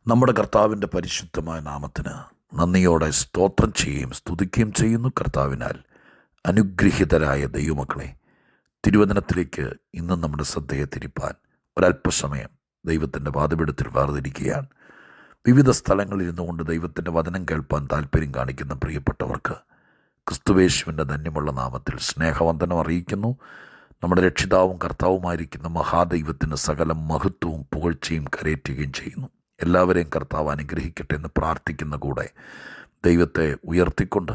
നമ്മുടെ കർത്താവിൻ്റെ പരിശുദ്ധമായ നാമത്തിന് നന്ദിയോടെ സ്തോത്രം ചെയ്യുകയും സ്തുതിക്കുകയും ചെയ്യുന്നു. കർത്താവിനാൽ അനുഗ്രഹീതരായ ദൈവമക്കളെ, തിരുവചനത്തിലേക്ക് ഇന്നും നമ്മുടെ ശ്രദ്ധയെ തിരിപ്പാൻ ഒരല്പസമയം ദൈവത്തിൻ്റെ വാദപീഠത്തിൽ വേർതിരിക്കുകയാണ്. വിവിധ സ്ഥലങ്ങളിൽ ഇരുന്നുകൊണ്ട് ദൈവത്തിൻ്റെ വചനം കേൾപ്പാൻ താല്പര്യം കാണിക്കുന്ന പ്രിയപ്പെട്ടവർക്ക് ക്രിസ്തുവേശുവിൻ്റെ ധന്യമുള്ള നാമത്തിൽ സ്നേഹവന്ദനം അറിയിക്കുന്നു. നമ്മുടെ രക്ഷിതാവും കർത്താവുമായിരിക്കുന്ന മഹാദൈവത്തിന് സകല മഹത്വവും പുകഴ്ചയും കരയേറ്റുകയും ചെയ്യുന്നു. എല്ലാവരെയും കർത്താവ് അനുഗ്രഹിക്കട്ടെ എന്ന് പ്രാർത്ഥിക്കുന്ന കൂടെ ദൈവത്തെ ഉയർത്തിക്കൊണ്ട്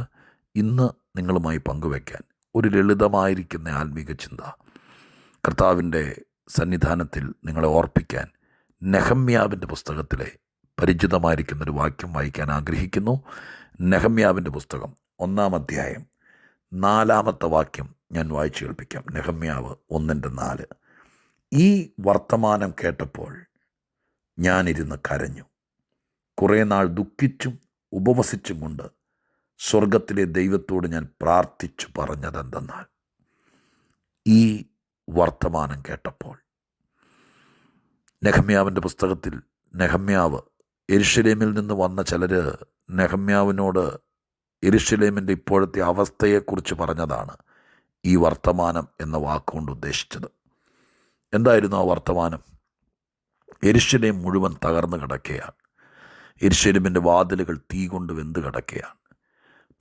ഇന്ന് നിങ്ങളുമായി പങ്കുവയ്ക്കാൻ ഒരു ലളിതമായിരിക്കുന്ന ആത്മീക ചിന്ത കർത്താവിൻ്റെ സന്നിധാനത്തിൽ നിങ്ങളെ ഓർപ്പിക്കാൻ നെഹമ്യാവിൻ്റെ പുസ്തകത്തിലെ പരിചിതമായിരിക്കുന്നൊരു വാക്യം വായിക്കാൻ ആഗ്രഹിക്കുന്നു. നെഹമ്യാവിൻ്റെ പുസ്തകം 1-ാം അധ്യായം 4-ാമത്തെ വാക്യം ഞാൻ വായിച്ചു കേൾപ്പിക്കാം. നെഹമ്യാവ് 1:4. ഈ വർത്തമാനം കേട്ടപ്പോൾ ഞാനിരുന്ന് കരഞ്ഞു, കുറേ നാൾ ദുഃഖിച്ചും ഉപവസിച്ചും കൊണ്ട് സ്വർഗത്തിലെ ദൈവത്തോട് ഞാൻ പ്രാർത്ഥിച്ചു പറഞ്ഞതെന്തെന്നാൽ, ഈ വർത്തമാനം കേട്ടപ്പോൾ. നെഹമ്യാവിൻ്റെ പുസ്തകത്തിൽ നെഹമ്യാവ് യെരുശലേമിൽ നിന്ന് വന്ന ചിലർ നെഹമ്യാവിനോട് യെരുശലേമിൻ്റെ ഇപ്പോഴത്തെ അവസ്ഥയെക്കുറിച്ച് പറഞ്ഞതാണ് ഈ വർത്തമാനം എന്ന വാക്കുകൊണ്ട് ഉദ്ദേശിച്ചത്. എന്തായിരുന്നു ആ വർത്തമാനം? യെരുശലേം മുഴുവൻ തകർന്നു കിടക്കുകയാണ്. യെരുശലേമിൻ്റെ വാതിലുകൾ തീ കൊണ്ട് വെന്ത് കിടക്കുകയാണ്.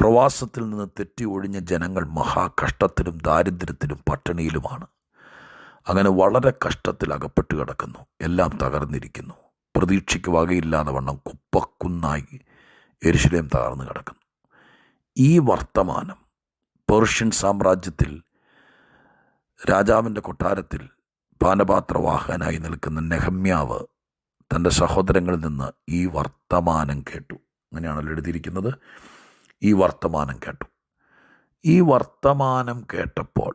പ്രവാസത്തിൽ നിന്ന് തെറ്റി ഒഴിഞ്ഞ ജനങ്ങൾ മഹാകഷ്ടത്തിലും ദാരിദ്ര്യത്തിലും പട്ടിണിയിലുമാണ്. അങ്ങനെ വളരെ കഷ്ടത്തിൽ അകപ്പെട്ട് കിടക്കുന്നു. എല്ലാം തകർന്നിരിക്കുന്നു. പ്രതീക്ഷയ്ക്ക് വകയില്ലാതെ വണ്ണം കുപ്പക്കുന്നായി യെരുശലേം തകർന്നു കിടക്കുന്നു. ഈ വർത്തമാനം പേർഷ്യൻ സാമ്രാജ്യത്തിൽ രാജാവിൻ്റെ കൊട്ടാരത്തിൽ പാനപാത്രവാഹനായി നിൽക്കുന്ന നെഹമ്യാവ് തൻ്റെ സഹോദരങ്ങളിൽ നിന്ന് ഈ വർത്തമാനം കേട്ടു. അങ്ങനെയാണല്ലോ എഴുതിയിരിക്കുന്നത്. ഈ വർത്തമാനം കേട്ടു. ഈ വർത്തമാനം കേട്ടപ്പോൾ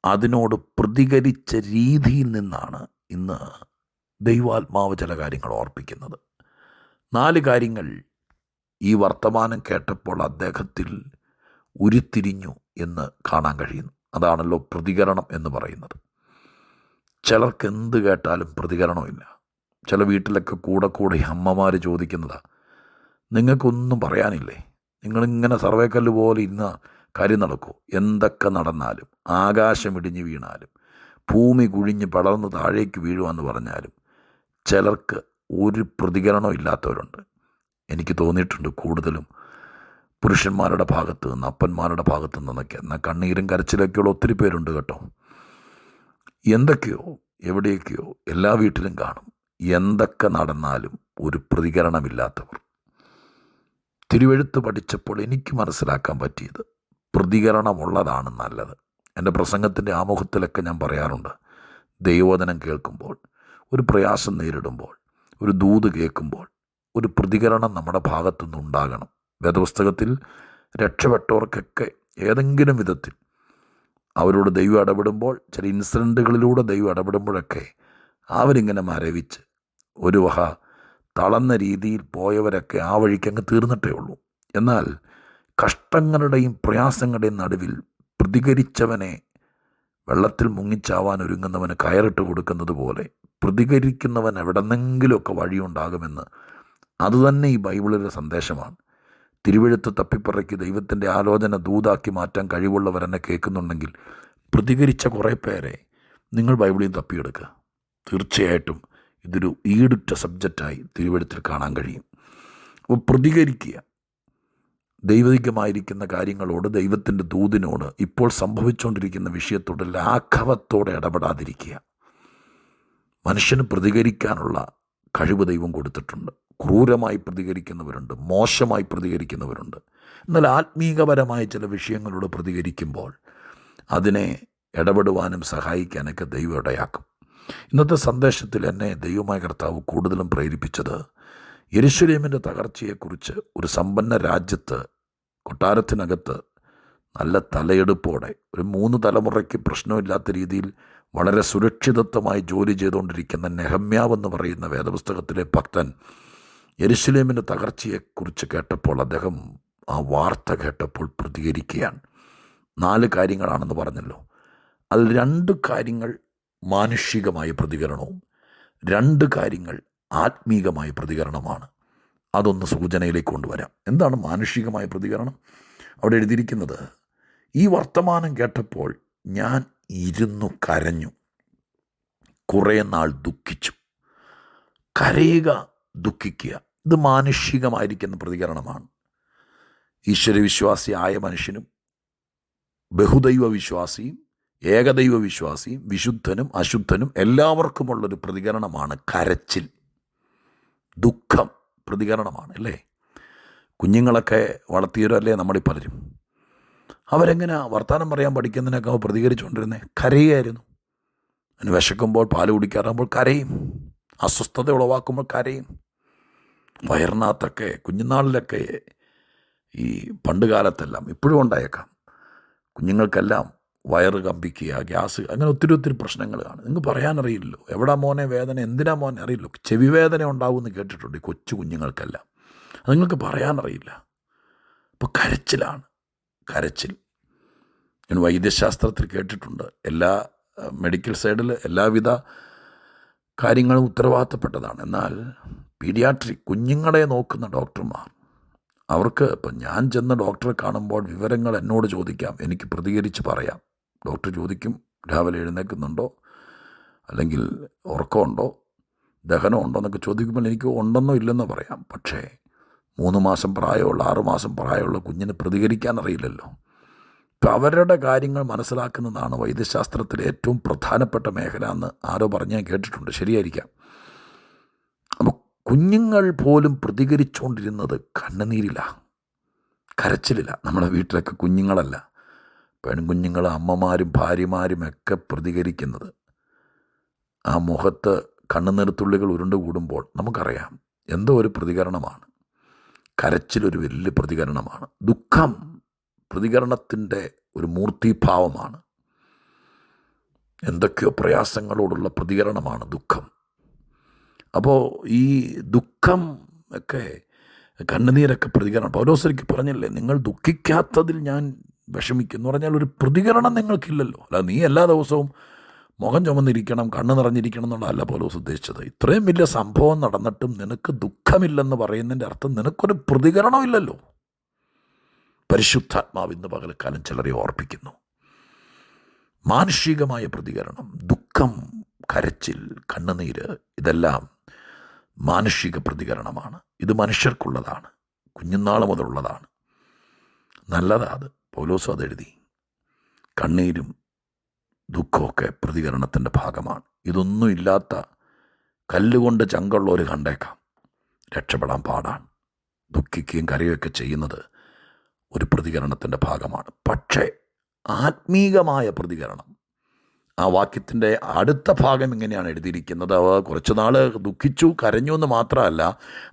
അതിനോട് പ്രതികരിച്ച രീതിയിൽ നിന്നാണ് ഇന്ന് ദൈവാത്മാവ് ചില കാര്യങ്ങൾ ഓർപ്പിക്കുന്നത്. 4 കാര്യങ്ങൾ ഈ വർത്തമാനം കേട്ടപ്പോൾ അദ്ദേഹത്തിൽ ഉരുത്തിരിഞ്ഞു എന്ന് കാണാൻ കഴിയുന്നു. അതാണല്ലോ പ്രതികരണം എന്ന് പറയുന്നത്. ചിലർക്ക് എന്ത് കേട്ടാലും പ്രതികരണമില്ല. ചില വീട്ടിലൊക്കെ കൂടെ അമ്മമാർ ചോദിക്കുന്നതാ, നിങ്ങൾക്കൊന്നും പറയാനില്ലേ? നിങ്ങളിങ്ങനെ സർവേക്കല്ല് പോലെ ഇന്ന കാര്യം നടക്കൂ. എന്തൊക്കെ നടന്നാലും, ആകാശം ഇടിഞ്ഞ് വീണാലും, ഭൂമി കുഴിഞ്ഞ് പടർന്ന് താഴേക്ക് വീഴുവാന്ന് പറഞ്ഞാലും ചിലർക്ക് ഒരു പ്രതികരണവും ഇല്ലാത്തവരുണ്ട്. എനിക്ക് തോന്നിയിട്ടുണ്ട് കൂടുതലും പുരുഷന്മാരുടെ ഭാഗത്ത് നിന്ന്, അപ്പന്മാരുടെ ഭാഗത്ത് നിന്നൊക്കെ. എന്നാൽ കണ്ണീരും കരച്ചിലൊക്കെയുള്ള ഒത്തിരി പേരുണ്ട് കേട്ടോ. എന്തൊക്കെയോ എവിടെയൊക്കെയോ എല്ലാ വീട്ടിലും കാണും. എന്തൊക്കെ നടന്നാലും ഒരു പ്രതികരണമില്ലാത്തവർ. തിരുവെഴുത്ത് പഠിച്ചപ്പോൾ എനിക്ക് മനസ്സിലാക്കാൻ പറ്റിയത് പ്രതികരണമുള്ളതാണ് നല്ലത്. എൻ്റെ പ്രസംഗത്തിൻ്റെ ആമുഖത്തിലൊക്കെ ഞാൻ പറയാറുണ്ട്, ദൈവവചനം കേൾക്കുമ്പോൾ, ഒരു പ്രയാസം നേരിടുമ്പോൾ, ഒരു ദൂത് കേൾക്കുമ്പോൾ ഒരു പ്രതികരണം നമ്മുടെ ഭാഗത്തുനിന്ന് ഉണ്ടാകണം. വേദപുസ്തകത്തിൽ രക്ഷപ്പെട്ടവർക്കൊക്കെ ഏതെങ്കിലും വിധത്തിൽ അവരോട് ദൈവം ഇടപെടുമ്പോൾ, ചില ഇൻസിഡൻറ്റുകളിലൂടെ ദൈവം ഇടപെടുമ്പോഴൊക്കെ അവരിങ്ങനെ മരവിച്ച് ഒരു വഹ തളർന്ന രീതിയിൽ പോയവരൊക്കെ ആ വഴിക്കങ്ങ് തീർന്നിട്ടേ ഉള്ളൂ. എന്നാൽ കഷ്ടങ്ങളുടെയും പ്രയാസങ്ങളുടെയും നടുവിൽ പ്രതികരിച്ചവനെ വെള്ളത്തിൽ മുങ്ങിച്ചാവാൻ ഒരുങ്ങുന്നവന് കയറിട്ട് കൊടുക്കുന്നത് പോലെ പ്രതികരിക്കുന്നവൻ എവിടെന്നെങ്കിലുമൊക്കെ വഴിയുണ്ടാകുമെന്ന് അതുതന്നെ ഈ ബൈബിളിലെ സന്ദേശമാണ്. തിരുവെഴുത്ത് തപ്പിപ്പറയ്ക്ക് ദൈവത്തിൻ്റെ ആലോചന ദൂതാക്കി മാറ്റാൻ കഴിവുള്ളവരെന്നെ കേൾക്കുന്നുണ്ടെങ്കിൽ പ്രതികരിച്ച കുറേ പേരെ നിങ്ങൾ ബൈബിളിൽ തപ്പിയെടുക്കുക. തീർച്ചയായിട്ടും ഇതൊരു ഈടുറ്റ സബ്ജക്റ്റായി തിരുവെഴുത്തിൽ കാണാൻ കഴിയും. അപ്പോൾ പ്രതികരിക്കുക. ദൈവികമായിരിക്കുന്ന കാര്യങ്ങളോട്, ദൈവത്തിൻ്റെ ദൂതിനോട്, ഇപ്പോൾ സംഭവിച്ചുകൊണ്ടിരിക്കുന്ന വിഷയത്തോട് ലാഘവത്തോടെ ഇടപെടാതിരിക്കുക. മനുഷ്യന് പ്രതികരിക്കാനുള്ള കഴിവ് ദൈവം കൊടുത്തിട്ടുണ്ട്. ക്രൂരമായി പ്രതികരിക്കുന്നവരുണ്ട്, മോശമായി പ്രതികരിക്കുന്നവരുണ്ട്. എന്നാൽ ആത്മീകപരമായ ചില വിഷയങ്ങളോട് പ്രതികരിക്കുമ്പോൾ അതിനെ ഇടപെടുവാനും സഹായിക്കാനൊക്കെ ദൈവം ഇടയാക്കും. ഇന്നത്തെ സന്ദേശത്തിൽ എന്നെ ദൈവമായ കർത്താവ് കൂടുതലും പ്രേരിപ്പിച്ചത് യെരുശലേമിൻ്റെ തകർച്ചയെക്കുറിച്ച്. ഒരു സമ്പന്ന രാജ്യത്ത് കൊട്ടാരത്തിനകത്ത് നല്ല തലയെടുപ്പോടെ ഒരു 3 തലമുറയ്ക്ക് പ്രശ്നമില്ലാത്ത രീതിയിൽ വളരെ സുരക്ഷിതത്വമായി ജോലി ചെയ്തുകൊണ്ടിരിക്കുന്ന നെഹമ്യാവ് എന്ന് പറയുന്ന വേദപുസ്തകത്തിലെ ഭക്തൻ യെരുശലേമിൻ്റെ തകർച്ചയെക്കുറിച്ച് കേട്ടപ്പോൾ, അദ്ദേഹം ആ വാർത്ത കേട്ടപ്പോൾ പ്രതികരിക്കുകയാണ്. 4 കാര്യങ്ങളാണെന്ന് പറഞ്ഞല്ലോ. അതിൽ 2 കാര്യങ്ങൾ മാനുഷികമായ പ്രതികരണവും, 2 കാര്യങ്ങൾ ആത്മീകമായ പ്രതികരണമാണ്. അതൊന്ന് സൂചനയിലേക്ക് കൊണ്ടുവരാം. എന്താണ് മാനുഷികമായ പ്രതികരണം? അവിടെ എഴുതിയിരിക്കുന്നത്, ഈ വർത്തമാനം കേട്ടപ്പോൾ ഞാൻ ഇരുന്നു കരഞ്ഞു, കുറേ നാൾ ദുഃഖിച്ചു. കരയുക, ദുഃഖിക്കുക, ഇത് മാനുഷികമായിരിക്കുന്ന പ്രതികരണമാണ്. ഈശ്വരവിശ്വാസിയായ മനുഷ്യനും ബഹുദൈവ വിശ്വാസിയും ഏകദൈവ വിശ്വാസിയും വിശുദ്ധനും അശുദ്ധനും എല്ലാവർക്കുമുള്ളൊരു പ്രതികരണമാണ് കരച്ചിൽ. ദുഃഖം പ്രതികരണമാണ് അല്ലേ? കുഞ്ഞുങ്ങളൊക്കെ വളർത്തിയവരല്ലേ നമ്മളിൽ പലരും. അവരെങ്ങനെ വർത്തമാനം പറയാൻ പഠിക്കുന്നതിനൊക്കെ പ്രതികരിച്ചുകൊണ്ടിരുന്നത്? കരയുകയായിരുന്നു. അതിന് വിശക്കുമ്പോൾ പാല് കുടിക്കാറാകുമ്പോൾ കരയും, അസ്വസ്ഥത ഉളവാക്കുമ്പോൾ കരയും. വയറിനകത്തൊക്കെ കുഞ്ഞുനാളിലൊക്കെ ഈ പണ്ട് കാലത്തെല്ലാം, ഇപ്പോഴും ഉണ്ടായേക്കാം, കുഞ്ഞുങ്ങൾക്കെല്ലാം വയറ് കമ്പിക്കുക, ഗ്യാസ്, അങ്ങനെ ഒത്തിരി പ്രശ്നങ്ങൾ കാണും. നിങ്ങൾക്ക് പറയാനറിയില്ലല്ലോ എവിടാ മോനെ വേദന, എന്തിനാ മോനെ അറിയില്ലോ. ചെവി വേദന ഉണ്ടാവുമെന്ന് കേട്ടിട്ടുണ്ട് ഈ കൊച്ചു കുഞ്ഞുങ്ങൾക്കെല്ലാം. അത് നിങ്ങൾക്ക് പറയാനറിയില്ല. അപ്പോൾ കരച്ചിലാണ്, കരച്ചിൽ. ഞാൻ വൈദ്യശാസ്ത്രത്തിൽ കേട്ടിട്ടുണ്ട്, എല്ലാ മെഡിക്കൽ സൈഡിൽ എല്ലാവിധ കാര്യങ്ങളും ഉത്തരവാദിത്തപ്പെട്ടതാണ്. എന്നാൽ പീഡിയാട്രിക് കുഞ്ഞുങ്ങളെ നോക്കുന്ന ഡോക്ടർമാർ, അവർക്ക് ഇപ്പം ഞാൻ ചെന്ന് ഡോക്ടറെ കാണുമ്പോൾ വിവരങ്ങൾ എന്നോട് ചോദിക്കാം, എനിക്ക് പ്രതികരിച്ച് പറയാം. ഡോക്ടർ ചോദിക്കും, രാവിലെ എഴുന്നേൽക്കുന്നുണ്ടോ, അല്ലെങ്കിൽ ഉറക്കമുണ്ടോ, ദഹനമുണ്ടോ എന്നൊക്കെ ചോദിക്കുമ്പോൾ എനിക്ക് ഉണ്ടെന്നോ ഇല്ലെന്നോ പറയാം. പക്ഷേ 3 മാസം പ്രായമുള്ള 6 മാസം പ്രായമുള്ള കുഞ്ഞിന് പ്രതികരിക്കാൻ അറിയില്ലല്ലോ. ഇപ്പം അവരുടെ കാര്യങ്ങൾ മനസ്സിലാക്കുന്നതാണ് വൈദ്യശാസ്ത്രത്തിലെ ഏറ്റവും പ്രധാനപ്പെട്ട മേഖല എന്ന് ആരോ പറഞ്ഞ് ഞാൻ കേട്ടിട്ടുണ്ട്. ശരിയായിരിക്കാം. അപ്പോൾ കുഞ്ഞുങ്ങൾ പോലും പ്രതികരിച്ചുകൊണ്ടിരുന്നത് കണ്ണുനീരില്ല, കരച്ചിലില്ല. നമ്മുടെ വീട്ടിലൊക്കെ കുഞ്ഞുങ്ങളല്ല, പെൺകുഞ്ഞുങ്ങൾ, അമ്മമാരും ഭാര്യമാരുമൊക്കെ പ്രതികരിക്കുന്നത് ആ മുഖത്ത് കണ്ണുനീർത്തുള്ളികൾ ഉരുണ്ടുകൂടുമ്പോൾ നമുക്കറിയാം എന്തോ ഒരു പ്രതികരണമാണ്. കരച്ചിലൊരു വലിയ പ്രതികരണമാണ്. ദുഃഖം പ്രതികരണത്തിൻ്റെ ഒരു മൂർത്തിഭാവമാണ്. എന്തൊക്കെയോ പ്രയാസങ്ങളോടുള്ള പ്രതികരണമാണ് ദുഃഖം. അപ്പോൾ ഈ ദുഃഖം ഒക്കെ, കണ്ണുനീരൊക്കെ പ്രതികരണം. പൗലോസരിക്ക് പറഞ്ഞില്ലേ, നിങ്ങൾ ദുഃഖിക്കാത്തതിൽ ഞാൻ വിഷമിക്കുന്നു പറഞ്ഞാൽ ഒരു പ്രതികരണം നിങ്ങൾക്കില്ലല്ലോ. അല്ല, നീ എല്ലാ ദിവസവും മുഖം ചുമന്നിരിക്കണം, കണ്ണ് നിറഞ്ഞിരിക്കണം എന്നുള്ളതല്ല പൗലോസ് ഉദ്ദേശിച്ചത്. ഇത്രയും വലിയ സംഭവം നടന്നിട്ടും നിനക്ക് ദുഃഖമില്ലെന്ന് പറയുന്നതിൻ്റെ അർത്ഥം നിനക്കൊരു പ്രതികരണമില്ലല്ലോ. പരിശുദ്ധാത്മാവ് ഇന്ന് പകൽക്കാലം ചിലരെ ഓർപ്പിക്കുന്നു. മാനുഷികമായ പ്രതികരണം, ദുഃഖം, കരച്ചിൽ, കണ്ണുനീര്, ഇതെല്ലാം മാനുഷിക പ്രതികരണമാണ്. ഇത് മനുഷ്യർക്കുള്ളതാണ്, കുഞ്ഞുനാൾ മുതലുള്ളതാണ്. നല്ലതാ അത്. പൗലോസ് അതെഴുതി. കണ്ണീരും ദുഃഖമൊക്കെ പ്രതികരണത്തിൻ്റെ ഭാഗമാണ്. ഇതൊന്നും ഇല്ലാത്ത കല്ലുകൊണ്ട് ചങ്കുള്ളവർ കണ്ടേക്കാം, രക്ഷപ്പെടാൻ പാടാണ്. ദുഃഖിക്കുകയും കരയുകയൊക്കെ ചെയ്യുന്നത് ഒരു പ്രതികരണത്തിൻ്റെ ഭാഗമാണ്. പക്ഷേ ആത്മീകമായ പ്രതികരണം, ആ വാക്യത്തിൻ്റെ അടുത്ത ഭാഗം ഇങ്ങനെയാണ് എഴുതിയിരിക്കുന്നത്. കുറച്ച് നാൾ ദുഃഖിച്ചു കരഞ്ഞു എന്ന് മാത്രമല്ല,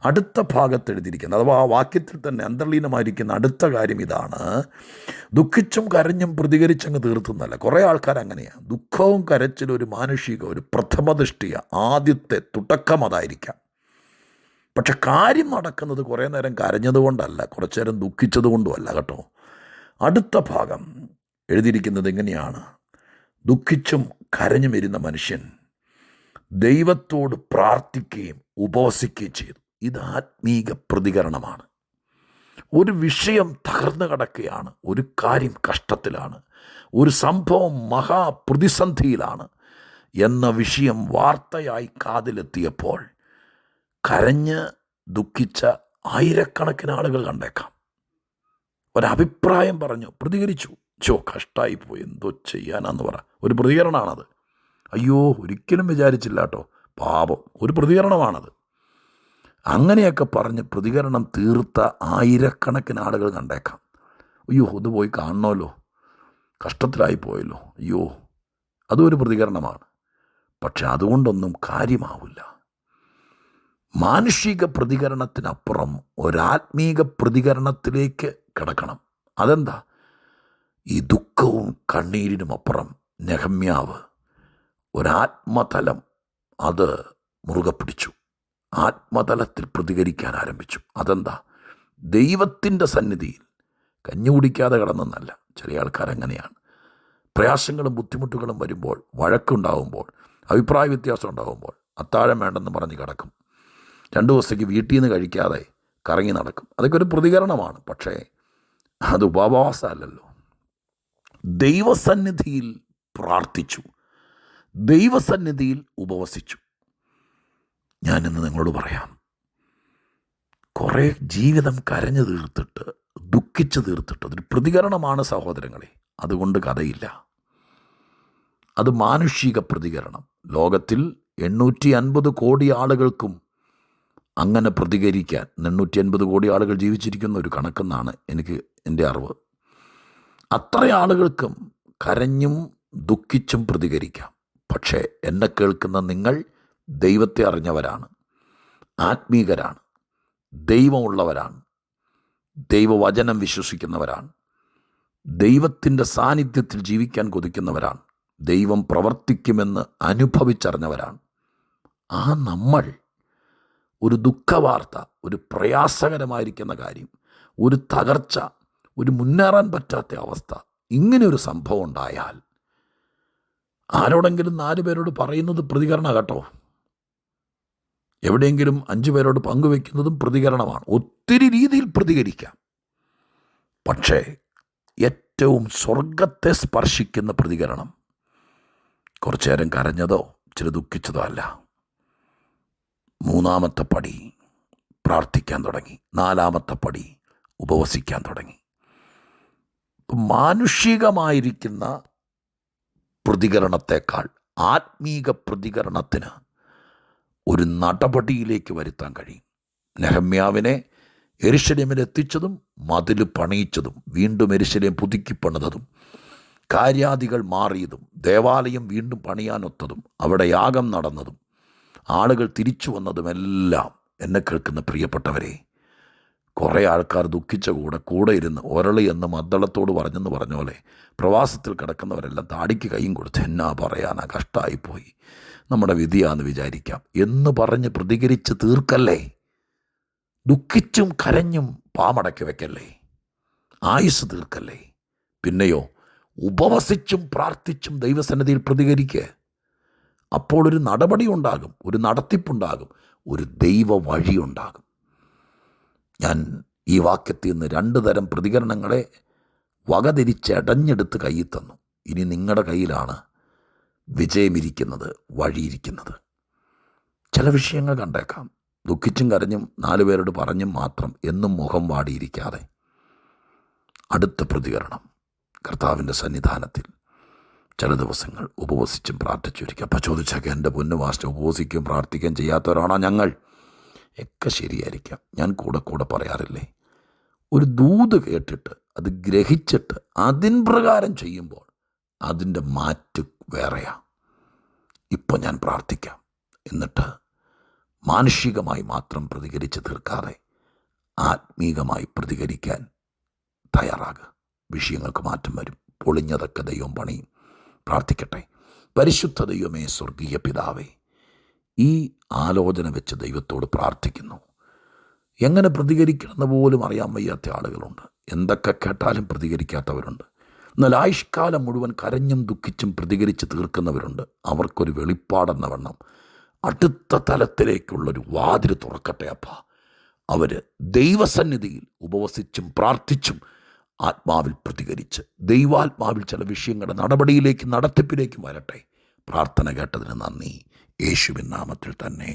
അടുത്ത ഭാഗത്ത് എഴുതിയിരിക്കുന്നത്, അഥവാ ആ വാക്യത്തിൽ തന്നെ അന്തർലീനമായിരിക്കുന്ന അടുത്ത കാര്യം ഇതാണ്: ദുഃഖിച്ചും കരഞ്ഞും പ്രതികരിച്ചങ്ങ് തീർത്തുന്നല്ല. കുറേ ആൾക്കാർ അങ്ങനെയാണ്. ദുഃഖവും കരച്ചിലും ഒരു മാനുഷിക, ഒരു പ്രഥമദൃഷ്ടിയ ആദ്യത്തെ തുടക്കം അതായിരിക്കാം. പക്ഷെ കാര്യം നടക്കുന്നത് കുറേ നേരം കരഞ്ഞതുകൊണ്ടല്ല, കുറച്ചു നേരം ദുഃഖിച്ചതുകൊണ്ടുമല്ല കേട്ടോ. അടുത്ത ഭാഗം എഴുതിയിരിക്കുന്നത് എങ്ങനെയാണ്: ദുഃഖിച്ചും കരഞ്ഞും ഇരുന്ന മനുഷ്യൻ ദൈവത്തോട് പ്രാർത്ഥിക്കുകയും ഉപവസിക്കുകയും ചെയ്തു. ഇത് ആത്മീക പ്രതികരണമാണ്. ഒരു വിഷയം തകർന്നു കിടക്കുകയാണ്, ഒരു കാര്യം കഷ്ടത്തിലാണ്, ഒരു സംഭവം മഹാപ്രതിസന്ധിയിലാണ് എന്ന വിഷയം വാർത്തയായി കാതിലെത്തിയപ്പോൾ കരഞ്ഞ് ദുഃഖിച്ച ആയിരക്കണക്കിന് ആളുകൾ കണ്ടേക്കാം. ഒരഭിപ്രായം പറഞ്ഞു, പ്രതികരിച്ചു. കഷ്ടമായിപ്പോയി, എന്തോ ചെയ്യാനാന്ന് പറ. ഒരു പ്രതികരണമാണത്. അയ്യോ, ഒരിക്കലും വിചാരിച്ചില്ല കേട്ടോ, പാപം, ഒരു പ്രതികരണമാണത്. അങ്ങനെയൊക്കെ പറഞ്ഞ് പ്രതികരണം തീർത്ത ആയിരക്കണക്കിന് ആളുകൾ കണ്ടേക്കാം. അയ്യോ, ഒന്ന് പോയി കാണണമല്ലോ, കഷ്ടത്തിലായിപ്പോയല്ലോ, അയ്യോ, അതും ഒരു പ്രതികരണമാണ്. പക്ഷെ അതുകൊണ്ടൊന്നും കാര്യമാവില്ല. മാനുഷിക പ്രതികരണത്തിനപ്പുറം ഒരാത്മീക പ്രതികരണത്തിലേക്ക് കിടക്കണം. അതെന്താ? ഈ ദുഃഖവും കണ്ണീരിനുമപ്പുറം നെഹമ്യാവ് ഒരാത്മതലം അത് മുറുകെ പിടിച്ചു. ആത്മതലത്തിൽ പ്രതികരിക്കാൻ ആരംഭിച്ചു. അതെന്താ? ദൈവത്തിൻ്റെ സന്നിധിയിൽ കഞ്ഞി കുടിക്കാതെ കിടന്നെന്നല്ല. ചില ആൾക്കാരങ്ങനെയാണ്. പ്രയാസങ്ങളും ബുദ്ധിമുട്ടുകളും വരുമ്പോൾ, വഴക്കുണ്ടാകുമ്പോൾ, അഭിപ്രായ വ്യത്യാസം ഉണ്ടാകുമ്പോൾ അത്താഴം വേണ്ടെന്ന് പറഞ്ഞ് കിടക്കും. 2 ദിവസത്തേക്ക് വീട്ടിൽ നിന്ന് കഴിക്കാതെ കറങ്ങി നടക്കും. അതൊക്കെ ഒരു പ്രതികരണമാണ്. പക്ഷേ അത് ഉപവാസമല്ലല്ലോ. ദൈവസന്നിധിയിൽ പ്രാർത്ഥിച്ചു, ദൈവസന്നിധിയിൽ ഉപവസിച്ചു. ഞാനിന്ന് നിങ്ങളോട് പറയാം, കുറേ ജീവിതം കരഞ്ഞു തീർത്തിട്ട്, ദുഃഖിച്ച് തീർത്തിട്ട് അതൊരു പ്രതികരണമാണ് സഹോദരങ്ങളെ. അതുകൊണ്ട് കഥയില്ല. അത് മാനുഷിക പ്രതികരണം. ലോകത്തിൽ 850 കോടി ആളുകൾക്കും അങ്ങനെ പ്രതികരിക്കാൻ, 850 കോടി ആളുകൾ ജീവിച്ചിരിക്കുന്ന ഒരു കണക്കെന്നാണ് എൻ്റെ അറിവ്. അത്ര ആളുകൾക്കും കരഞ്ഞും ദുഃഖിച്ചും പ്രതികരിക്കാം. പക്ഷേ എന്നെ കേൾക്കുന്ന നിങ്ങൾ ദൈവത്തെ അറിഞ്ഞവരാണ്, ആത്മീകരാണ്, ദൈവമുള്ളവരാണ്, ദൈവവചനം വിശ്വസിക്കുന്നവരാണ്, ദൈവത്തിൻ്റെ സാന്നിധ്യത്തിൽ ജീവിക്കാൻ കൊതിക്കുന്നവരാണ്, ദൈവം പ്രവർത്തിക്കുമെന്ന് അനുഭവിച്ചറിഞ്ഞവരാണ്. ആ നമ്മൾ ഒരു ദുഃഖവാർത്ത, ഒരു പ്രയാസകരമായിരിക്കുന്ന കാര്യം, ഒരു തകർച്ച, ഒരു മുന്നേറാൻ പറ്റാത്ത അവസ്ഥ, ഇങ്ങനെ ഒരു സംഭവം ഉണ്ടായാൽ ആരോടെങ്കിലും 4 പേരോട് പറയുന്നത് പ്രതികരണം കേട്ടോ. എവിടെയെങ്കിലും 5 പേരോട് പങ്കുവെക്കുന്നതും പ്രതികരണമാണ്. ഒത്തിരി രീതിയിൽ പ്രതികരിക്കാം. പക്ഷേ ഏറ്റവും സ്വർഗത്തെ സ്പർശിക്കുന്ന പ്രതികരണം കുറച്ചു നേരം കരഞ്ഞതോ ഇച്ചിരി ദുഃഖിച്ചതോ അല്ല. 3-ാമത്തെ പടി പ്രാർത്ഥിക്കാൻ തുടങ്ങി, 4-ാമത്തെ പടി ഉപവസിക്കാൻ തുടങ്ങി. മാനുഷികമായിരിക്കുന്ന പ്രതികരണത്തെക്കാൾ ആത്മീക പ്രതികരണത്തിന് ഒരു നടപടിയിലേക്ക് വരുത്താൻ കഴിയും. നെഹമ്യാവിനെ യെരൂശലേമിൽ എത്തിച്ചതും മതിൽ പണിയിച്ചതും വീണ്ടും യെരൂശലേം പുതുക്കി പണിതതും കാര്യാദികൾ മാറിയതും ദേവാലയം വീണ്ടും പണിയാനൊത്തതും അവിടെ യാഗം നടന്നതും ആളുകൾ തിരിച്ചു വന്നതുമെല്ലാം എന്നെ കേൾക്കുന്ന പ്രിയപ്പെട്ടവരെ, കുറേ ആൾക്കാർ ദുഃഖിച്ച കൂടെ ഇരുന്ന് ഒരളി എന്ന് മദ്ദളത്തോട് പറഞ്ഞെന്ന് പറഞ്ഞ പോലെ പ്രവാസത്തിൽ കിടക്കുന്നവരെല്ലാം താടിക്ക് കൈയും കൊടുത്ത് എന്നാ പറയാനാ, കഷ്ടമായിപ്പോയി, നമ്മുടെ വിധിയാന്ന് വിചാരിക്കാം എന്ന് പറഞ്ഞ് പ്രതികരിച്ച് തീർക്കല്ലേ. ദുഃഖിച്ചും കരഞ്ഞും പാമടക്കി വയ്ക്കല്ലേ, ആയുസ് തീർക്കല്ലേ. പിന്നെയോ ഉപവസിച്ചും പ്രാർത്ഥിച്ചും ദൈവസന്നിധിയിൽ പ്രതികരിക്കുക. അപ്പോൾ ഒരു നടപടി ഉണ്ടാകും, ഒരു നടത്തിപ്പുണ്ടാകും, ഒരു ദൈവ വഴിയുണ്ടാകും. ഞാൻ ഈ വാക്യത്തിൽ നിന്ന് 2 തരം പ്രതികരണങ്ങളെ വകതിരിച്ചടഞ്ഞെടുത്ത് കയ്യിൽ തന്നു. ഇനി നിങ്ങളുടെ കയ്യിലാണ് വിജയമിരിക്കുന്നത്, വഴിയിരിക്കുന്നത്. ചില വിഷയങ്ങൾ കണ്ടേക്കാം, ദുഃഖിച്ചും കരഞ്ഞും 4 പേരോട് പറഞ്ഞും മാത്രം എന്നും മുഖം വാടിയിരിക്കാതെ അടുത്ത പ്രതികരണം കർത്താവിൻ്റെ സന്നിധാനത്തിൽ ചില ദിവസങ്ങൾ ഉപവസിച്ചും പ്രാർത്ഥിച്ചിരിക്കും. അപ്പോൾ ചോദിച്ചേക്കാം, എൻ്റെ പൊന്നു മാസ്റ്റർ, ഉപവസിക്കുകയും പ്രാർത്ഥിക്കുകയും ചെയ്യാത്തവരാണോ ഞങ്ങൾ? ഒക്കെ ശരിയായിരിക്കാം. ഞാൻ കൂടെ പറയാറില്ലേ, ഒരു ദൂത് കേട്ടിട്ട് അത് ഗ്രഹിച്ചിട്ട് അതിൻ പ്രകാരം ചെയ്യുമ്പോൾ അതിൻ്റെ മാറ്റ് വേറെയാണ്. ഇപ്പോൾ ഞാൻ പ്രാർത്ഥിക്കാം, എന്നിട്ട് മാനുഷികമായി മാത്രം പ്രതികരിച്ച് തീർക്കാതെ ആത്മീകമായി പ്രതികരിക്കാൻ തയ്യാറാകുക. വിഷയങ്ങൾക്ക് മാറ്റം വരും. പൊളിഞ്ഞതൊക്കെ ദൈവം പണിയും. പ്രാർത്ഥിക്കട്ടെ. പരിശുദ്ധ ദൈവമേ, സ്വർഗീയ പിതാവേ, ഈ ആലോചന വെച്ച് ദൈവത്തോട് പ്രാർത്ഥിക്കുന്നു. എങ്ങനെ പ്രതികരിക്കണമെന്ന് പോലും അറിയാൻ വയ്യാത്ത ആളുകളുണ്ട്. എന്തൊക്കെ കേട്ടാലും പ്രതികരിക്കാത്തവരുണ്ട്. എന്നാൽ ആയുഷ്കാലം മുഴുവൻ കരഞ്ഞും ദുഃഖിച്ചും പ്രതികരിച്ച് തീർക്കുന്നവരുണ്ട്. അവർക്കൊരു വെളിപ്പാടെന്ന വണ്ണം അടുത്ത തലത്തിലേക്കുള്ളൊരു വാതിൽ തുറക്കട്ടെ അപ്പ. അവർ ദൈവസന്നിധിയിൽ ഉപവസിച്ചും പ്രാർത്ഥിച്ചും ആത്മാവിൽ പ്രതികരിച്ച് ദൈവാത്മാവിൽ ചില വിഷയങ്ങളുടെ നടപടിയിലേക്കും നടത്തിപ്പിലേക്കും വരട്ടെ. പ്രാർത്ഥന കേട്ടതിന് നന്ദി. യേശുവിൻ നാമത്തിൽ തന്നെ,